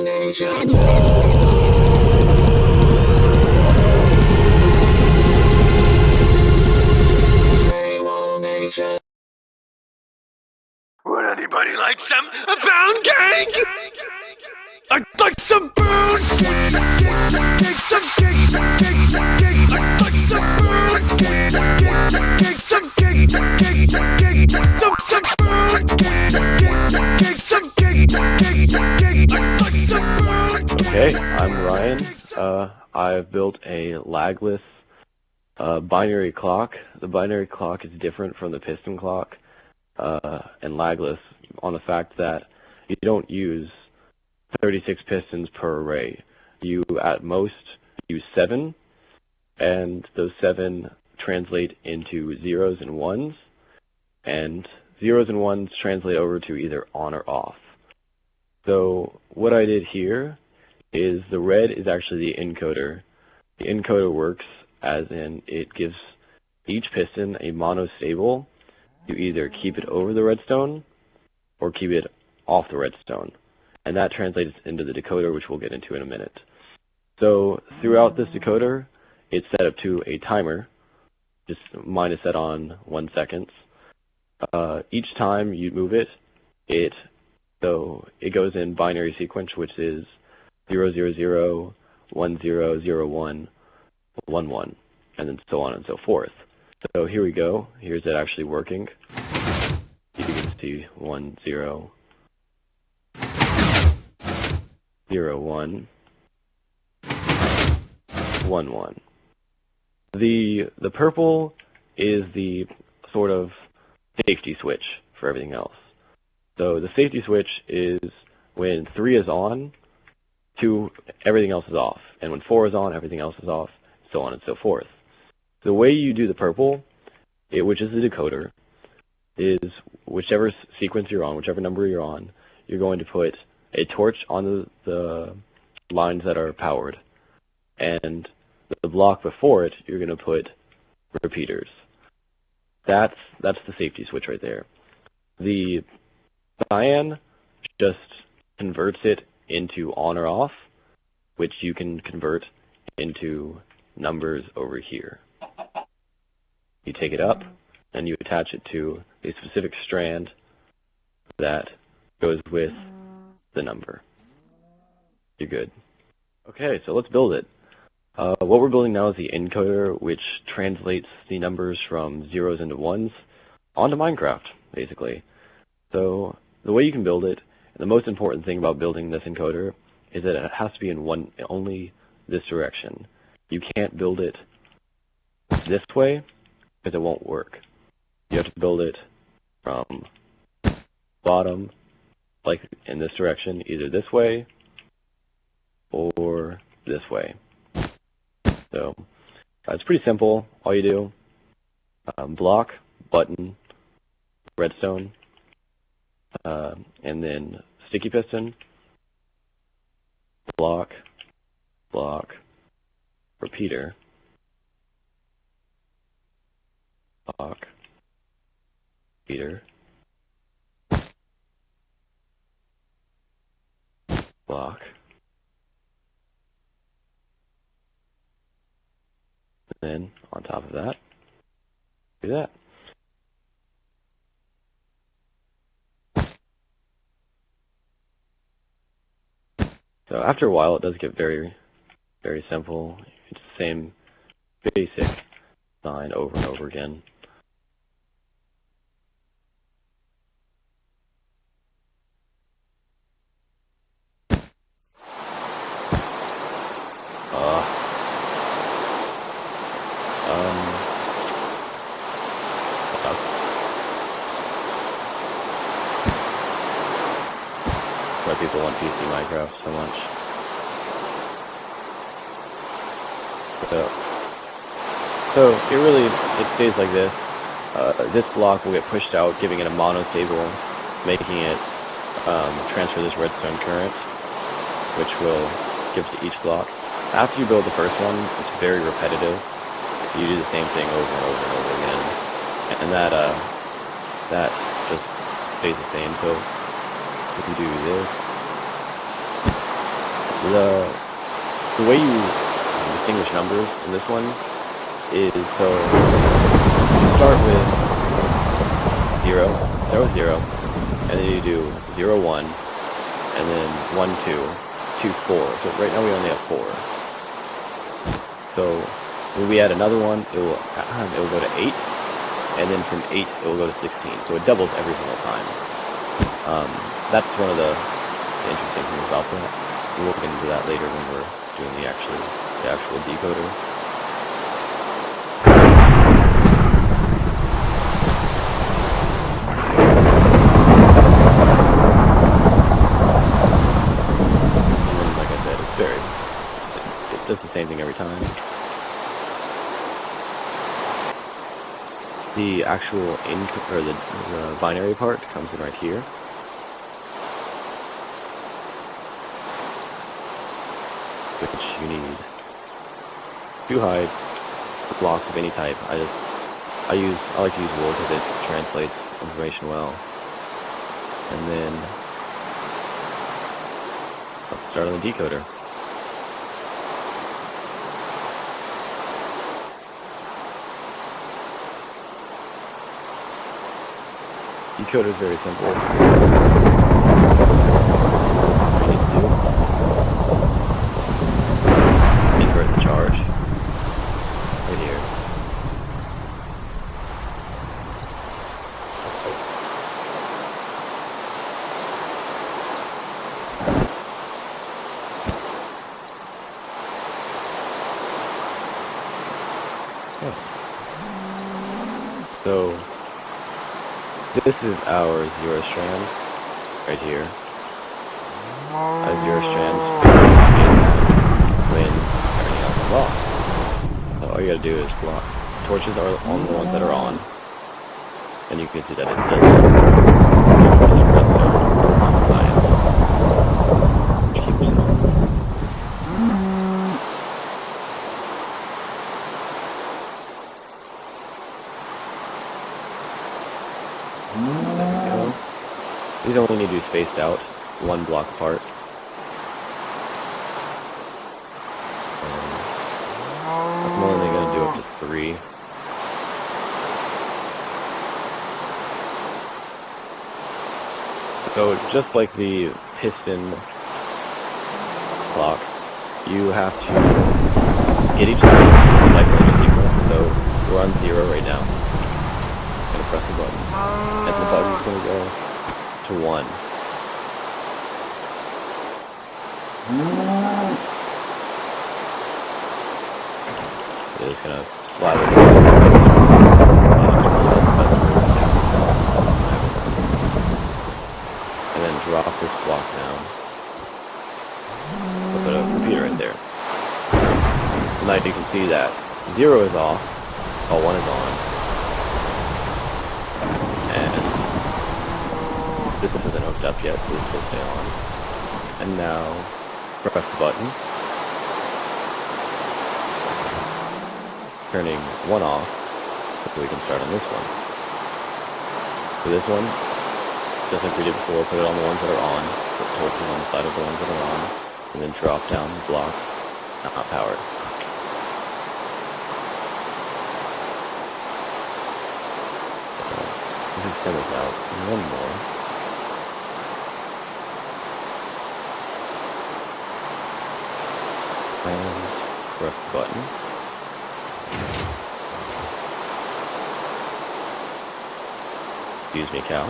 Would anybody like some pound cake? I'd like some pound cake. Some cake. I'd like some pound cake. Some cake. Some pound cake. Some cake. I'd like some pound cake. Okay, I'm Ryan. I've built a lagless binary clock. The binary clock is different from the piston clock and lagless on the fact that you don't use 36 pistons per array. You at most use 7, and those 7 translate into 0s and 1s, and 0s and 1s translate over to either on or off. So what I did here is the red is actually the encoder. The encoder works as in it gives each piston a monostable. You either keep it over the redstone or keep it off the redstone. And that translates into the decoder, which we'll get into in a minute. So throughout this decoder, it's set up to a timer. Just mine is set on 1 second. Each time you move it, it goes in binary sequence, which is 0, 0, 0, 1, 0, 0, 1, 1, 1, and then so on and so forth. So here we go. Here's it actually working. You can see 1, 0, 0, 1, 1, 1. The purple is the sort of safety switch for everything else. So the safety switch is when 3 is on, 2, everything else is off. And when 4 is on, everything else is off, so on and so forth. The way you do the purple, which is the decoder, is whichever sequence you're on, whichever number you're on, you're going to put a torch on the lines that are powered. And the block before it, you're going to put repeaters. That's the safety switch right there. The cyan just converts it into on or off, which you can convert into numbers over here. You take it up and you attach it to a specific strand that goes with the number. You're good. Okay, so let's build it. What we're building now is the encoder, which translates the numbers from 0s into 1s onto Minecraft, basically. So the way you can build it, and the most important thing about building this encoder, is that it has to be in only this direction. You can't build it this way, because it won't work. You have to build it from bottom, like in this direction, either this way or this way. So it's pretty simple. All you do, block, button, redstone, and then sticky piston, block, repeater, block, repeater, block, and then on top of that, do that. So after a while, it does get very, very simple. It's the same basic design over and over again. Why people want PC Minecraft so much. So it stays like this. This block will get pushed out, giving it a monostable, making it transfer this redstone current, which will give to each block. After you build the first one, it's very repetitive. You do the same thing over and over and over again, and that just stays the same. So if you do this, The way you distinguish numbers in this one is, so you start with 0, and then you do 0, 1, and then 1, 2, 2, 4. So right now we only have 4. So when we add another one, it will go to 8, and then from 8 it will go to 16. So it doubles every single time. That's one of the interesting things about that. We'll look into that later when we're doing the actual decoder. It does the same thing every time. The actual the binary part comes in right here. Which you need 2 hides, blocks of any type. I like to use wool because it translates information well. And then let's start on the decoder. Decoder is very simple. All you need to do, invert the charge right here. So this is our 0 strand right here. A 0 strand when everything else is off. So all you gotta do is block. Torches are on the ones that are on, and you can see that it does redstone on the side, which keeps it on. There we go. These only need to be spaced out 1 block apart. I'm only going to do up to 3. So just like the piston clock, you have to get each cycle in sequence. So we're on 0 right now. I'm going to press the button, and the button's going to go to 1. It is going to slide it. And then drop this block down. We'll put a repeater right there. So now you can see that 0 is off, while 1 is on. And this isn't hooked up yet, so this will stay on. And now press the button, turning 1 off, so we can start on this one. For this one, just like we did before, put it on the ones that are on, put torches on the side of the ones that are on, and then drop down the block, not powered. So, let's extend this out one more. And press the button. Excuse me, cow.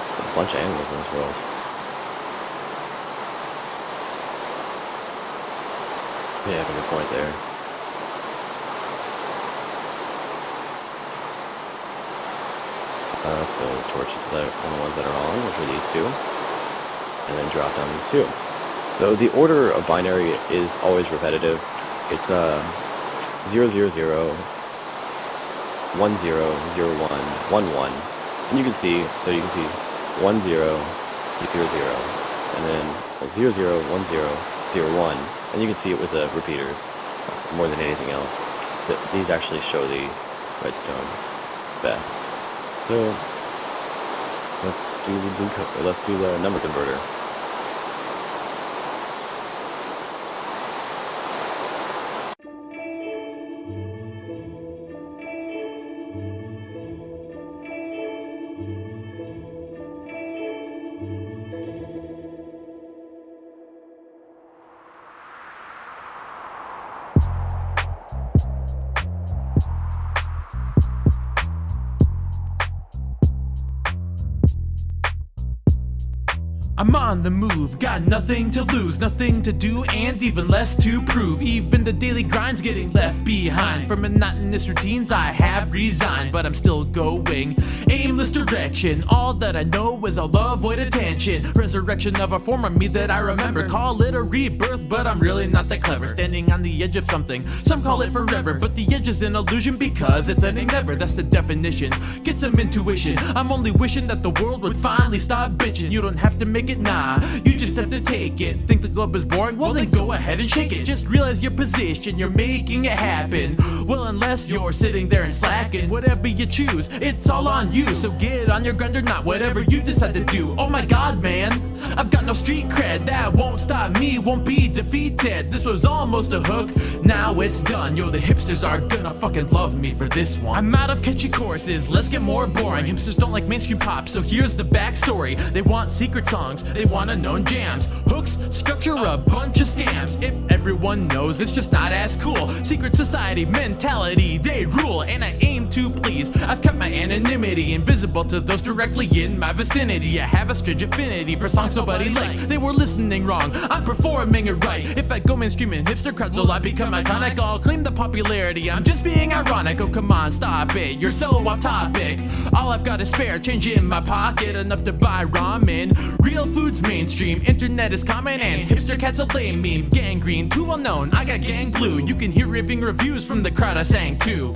There's a bunch of animals in this world. Yeah, I have a good point there. So torches that are the ones that are on, which are these 2. And then drop down these 2. So the order of binary is always repetitive. It's 0, 0, 0, 1, 0, 0, 1, 1, 1. And you can see 1, 0, 0, 0, and then 0, 0, 1, 0, 0, 1. And you can see it with the repeaters more than anything else. These actually show the redstone best. So let's let's do the number converter. I'm on the move, got nothing to lose, nothing to do, and even less to prove. Even the daily grind's getting left behind. From monotonous routines I have resigned, but I'm still going. Aimless direction, all that I know is I'll avoid attention. Resurrection of a former me that I remember. Call it a rebirth, but I'm really not that clever. Standing on the edge of something, some call it forever, but the edge is an illusion because it's ending never. That's the definition, get some intuition. I'm only wishing that the world would finally stop bitching. You don't have to make it, nah, you just have to take it. Think the globe is boring? Well then go ahead and shake it. Just realize your position, you're making it happen. Well, unless you're sitting there and slacking, whatever you choose, it's all on you. So get on your grind or not, whatever you decide to do. Oh my god, man, I've got no street cred. That won't stop me, won't be defeated. This was almost a hook, now it's done. Yo, the hipsters are gonna fucking love me for this one. I'm out of catchy choruses, let's get more boring. Hipsters don't like mainstream pop, so here's the backstory. They want secret songs, they want unknown jams. Hooks, structure, a bunch of scams. If everyone knows, it's just not as cool. Secret society mentality, they rule, and I aim to please. I've kept my anonymity invisible to those directly in my vicinity. I have a strange affinity for songs nobody likes. They were listening wrong, I'm performing it right. If I go mainstream in hipster crowds, will I become iconic? I'll claim the popularity, I'm just being ironic. Oh come on, stop it, you're so off topic. All I've got is spare change in my pocket, enough to buy ramen. Real food's mainstream, internet is common, and hipster cats a lame meme. Gangrene, too well known, I got gang glue. You can hear raving reviews from the crowd I sang to.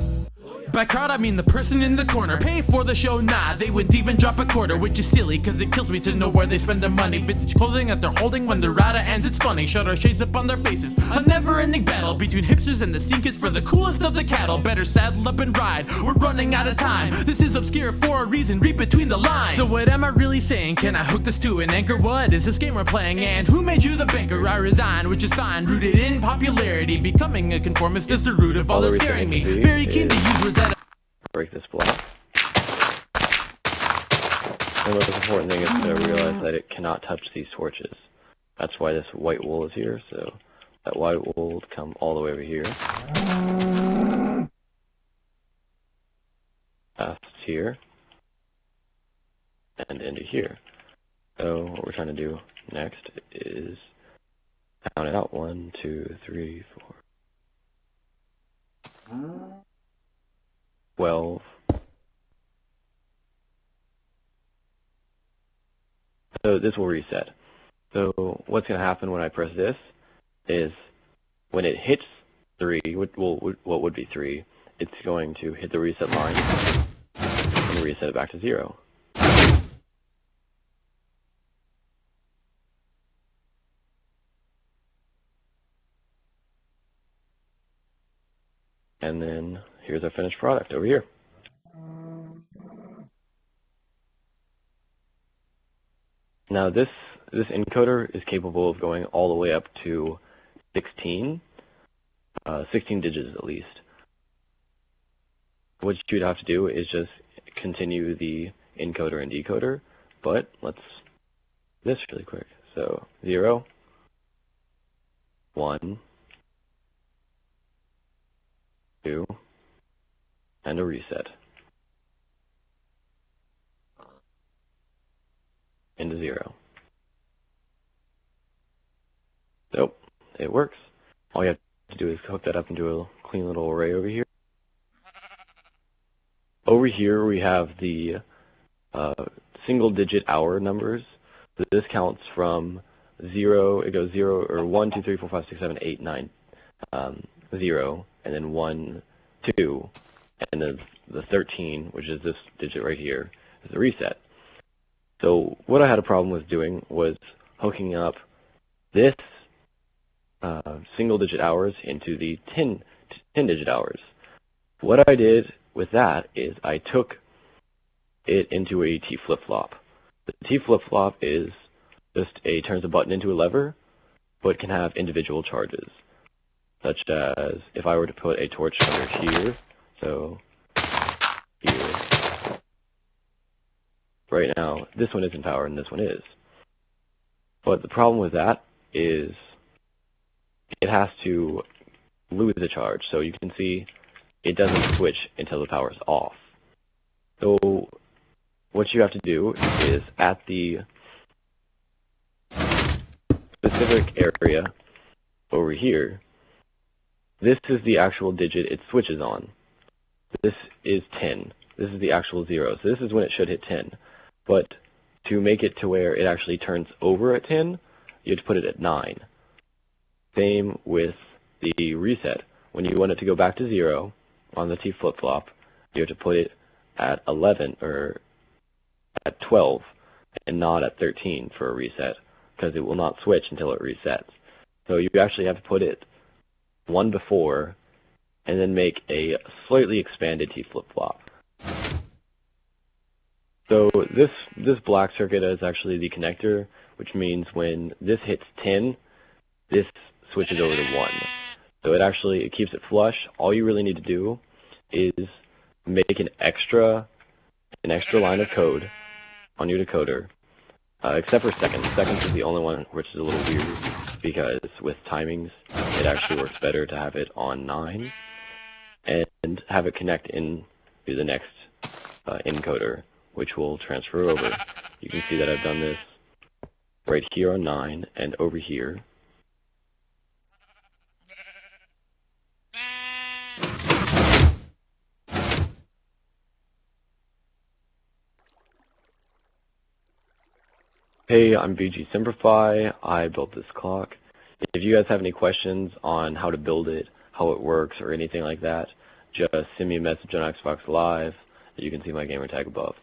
By crowd I mean the person in the corner. Pay for the show, nah, they wouldn't even drop a quarter. Which is silly, cause it kills me to know where they spend their money. Vintage clothing that they're holding when the rata ends, it's funny. Shut our shades up on their faces, a never-ending battle between hipsters and the scene kids for the coolest of the cattle. Better saddle up and ride, we're running out of time. This is obscure for a reason, read between the lines. So what am I really saying? Can I hook this to an anchor? What is this game we're playing? And who made you the banker? I resign, which is fine, rooted in popularity. Becoming a conformist is the root of all that's scaring me. Very keen to use words that break this block. The most important thing is to realize that it cannot touch these torches. That's why this white wool is here, so that white wool will come all the way over here. Past here. And into here. So what we're trying to do next is count it out. 1, 2, 3, 4. 12. So this will reset. So what's going to happen when I press this is when it hits 3, what would be 3, it's going to hit the reset line and reset it back to 0. And then here's our finished product over here. Now this encoder is capable of going all the way up to 16 digits at least. What you'd have to do is just continue the encoder and decoder, but let's do this really quick. So 0, 1, 2, and a reset into 0. So it works. All you have to do is hook that up into a clean little array over here. Over here we have the single-digit hour numbers. So this counts from 0. It goes 0 or 1, 2, 3, 4, 5, 6, 7, 8, 9, 0, and then 1, 2, and then the 13, which is this digit right here, is the reset. So what I had a problem with doing was hooking up this single-digit hours into the 10-digit hours. What I did with that is I took it into a T flip-flop. The T flip-flop is just turns a button into a lever, but can have individual charges, such as if I were to put a torch under here, so here. Right now, this one isn't powered and this one is. But the problem with that is it has to lose a charge. So you can see it doesn't switch until the power's off. So what you have to do is at the specific area over here, this is the actual digit it switches on. This is 10. This is the actual 0. So this is when it should hit 10. But to make it to where it actually turns over at 10, you have to put it at 9. Same with the reset. When you want it to go back to 0 on the T flip-flop, you have to put it at 11 or at 12 and not at 13 for a reset, because it will not switch until it resets. So you actually have to put it one before and then make a slightly expanded T flip-flop. So this black circuit is actually the connector, which means when this hits 10, this switches over to 1. So it keeps it flush. All you really need to do is make an extra line of code on your decoder, except for seconds. Seconds is the only one which is a little weird, because with timings, it actually works better to have it on 9 and have it connect in to the next encoder, which will transfer over. You can see that I've done this right here on 9 and over here. Hey, I'm VG Semper FI. I built this clock. If you guys have any questions on how to build it, how it works, or anything like that, just send me a message on Xbox Live. You can see my gamer tag above.